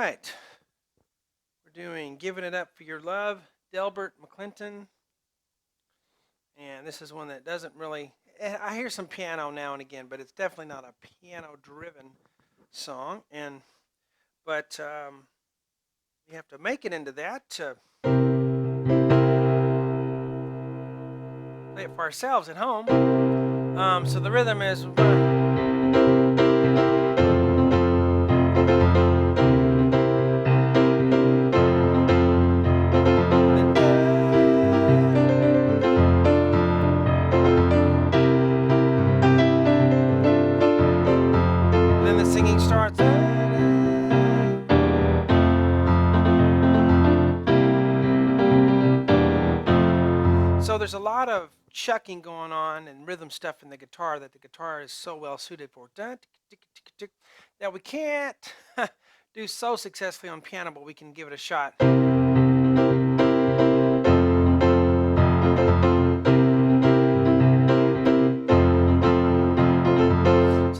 right. We're doing Giving It Up for Your Love, Delbert, Mclinton. And this is one that doesn't really, I hear some piano now and again, but it's definitely not a piano-driven song. But you have to make it into that to play it for ourselves at home. So the rhythm is... singing starts. So there's a lot of chucking going on and rhythm stuff in the guitar that the guitar is so well suited for that we can't do so successfully on piano, but we can give it a shot.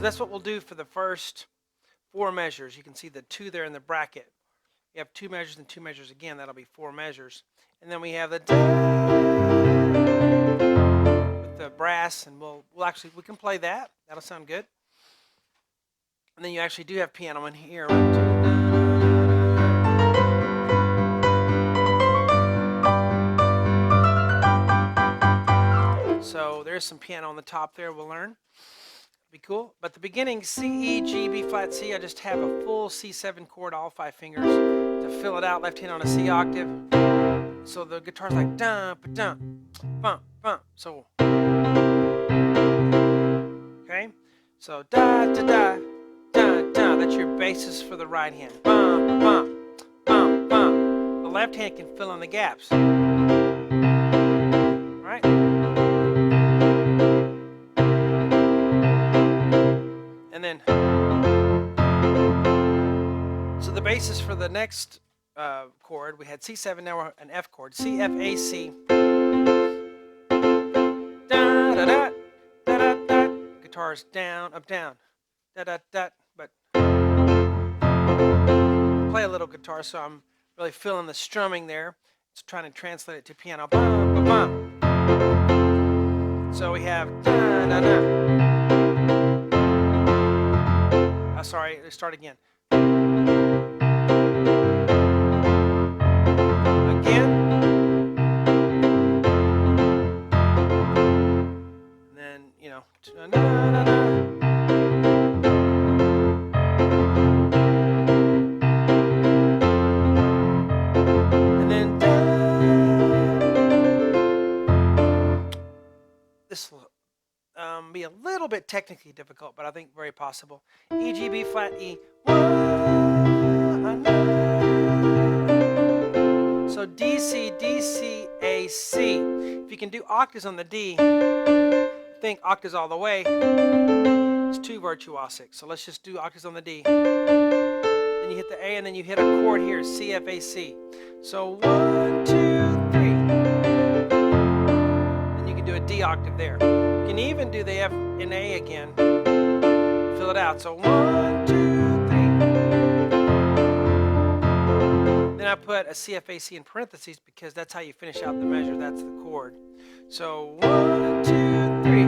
That's what we'll do for the first 4 measures. You can see the 2 there in the bracket. You have 2 measures and 2 measures again. That'll be 4 measures. And then we have the with the brass, and we can play that. That'll sound good. And then you actually do have piano in here. So there's some piano on the top there we'll learn. Be cool. But the beginning, C, E, G, B flat, C, I just have a full C7 chord, all 5 fingers, to fill it out, left hand on a C octave. So the guitar's like dun, ba-dun, bump, bump. So, okay? So da, da, da, da, da. That's your basis for the right hand. Bump, bump, bump, bump. The left hand can fill in the gaps. All right? And then, so the basis for the next chord, we had C7, now we're an F chord, C, F, A, C. Da, da, da, da, da, da. Guitar's down, up, down, da, da, da. But I play a little guitar, so I'm really feeling the strumming there. It's trying to translate it to piano. Bum, bum, bum. So we have da, da, da. Sorry, let's start again. Again. And then, you know. And then. This will be a little bit technically difficult, but I think very possible. E, G, B flat, E. So D, C, D, C, A, C. If you can do octaves on the D, think octaves all the way. It's 2 virtuosic. So let's just do octaves on the D. Then you hit the A, and then you hit a chord here, C, F, A, C. So 1, 2, 3. Then you can do a D octave there. You can even do the F and A again. Fill it out. So 1, 2, 3. Then I put a C, F, A, C in parentheses because that's how you finish out the measure. That's the chord. So 1, 2, 3.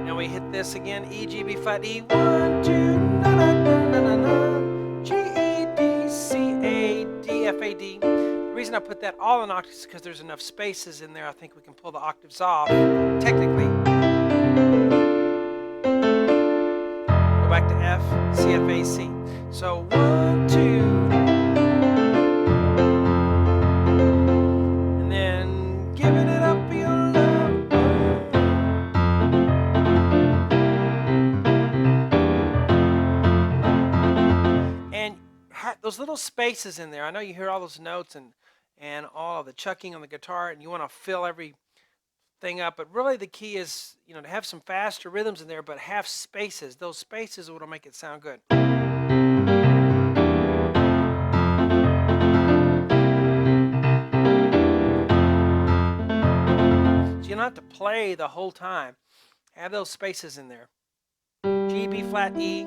Now we hit this again. E, G, B flat, E. 1, 2, na na na na na. G, E, D, C, A, D, F, A, D. The reason I put that all in octaves is because there's enough spaces in there. I think we can pull the octaves off, technically. Go back to F, C, F, A, C. So 1, 2. And then giving it up for your love. And those little spaces in there, I know you hear all those notes and all of the chucking on the guitar, and you want to fill everything up, but really the key is, you know, to have some faster rhythms in there, but have spaces. Those spaces are what will make it sound good. So you don't have to play the whole time. Have those spaces in there. G, B flat, E,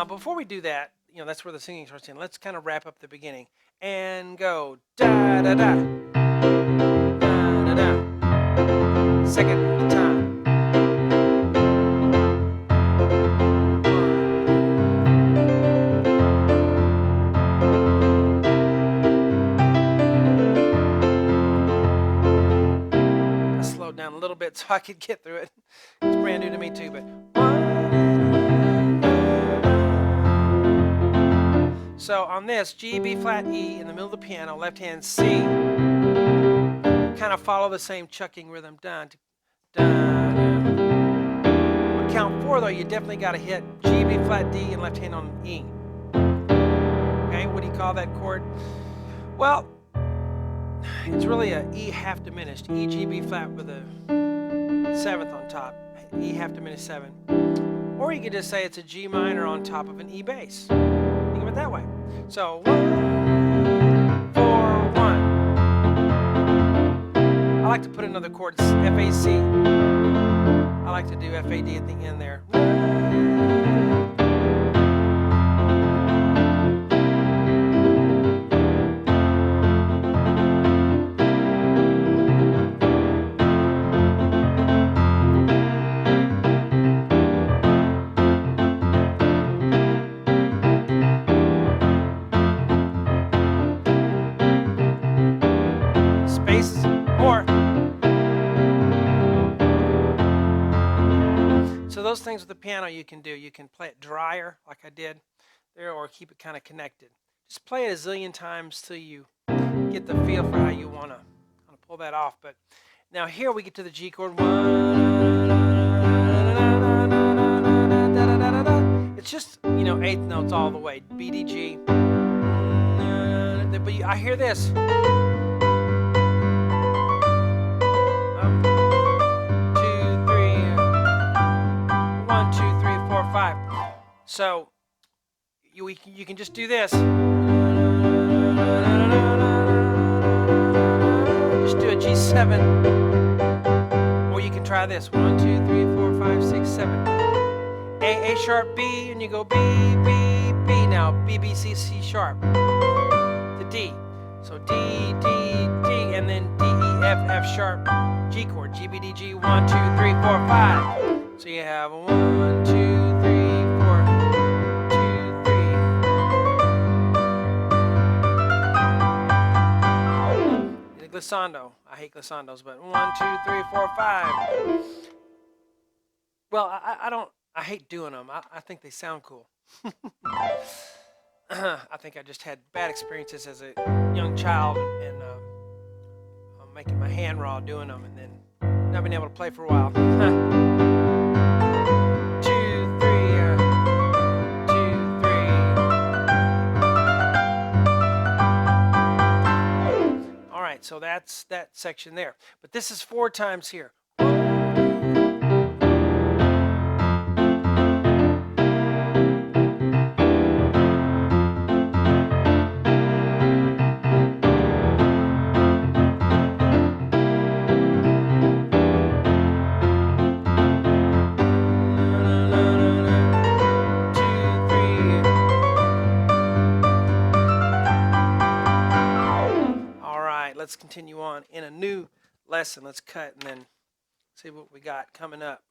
Before we do that, that's where the singing starts in. Let's kind of wrap up the beginning and go da da da da da da. Second time. I slowed down a little bit so I could get through it. It's brand new to me too, but so on this, G, B flat, E in the middle of the piano, left hand C, kind of follow the same chucking rhythm. Dun, dun, dun. On count 4 though, you definitely got to hit G, B flat, D, and left hand on E. Okay, what do you call that chord? Well, it's really a E half diminished, E, G, B flat with a 7th on top, E half diminished 7. Or you could just say it's a G minor on top of an E bass. Think of it that way. So 1, 4, 1. I like to put another chord, F-A-C. I like to do F-A-D at the end there. So those things with the piano you can do. You can play it drier, like I did there, or keep it kind of connected. Just play it a zillion times till you get the feel for how you want to pull that off. But now here we get to the G chord. It's just, 8th notes all the way. B, D, G. But I hear this. 5. So you can just do this. Just do a G7. Or you can try this. 1, 2, 3, 4, 5, 6, 7. A sharp, B, and you go B, B, B. Now B, B, C, C sharp. To D. So D, D, D, and then D, E, F, F sharp, G chord. G, B, D, G. 1, 2, 3, 4, 5. So you have 1, 2, 3, 4, 2, 3. The glissando. I hate glissandos, but 1, 2, 3, 4, 5. Well, I hate doing them. I think they sound cool. I think I just had bad experiences as a young child and making my hand raw doing them, and then not being able to play for a while. 2, 3, 2, 3. All right, so that's that section there. But this is 4 times here. Let's continue on in a new lesson. Let's cut and then see what we got coming up.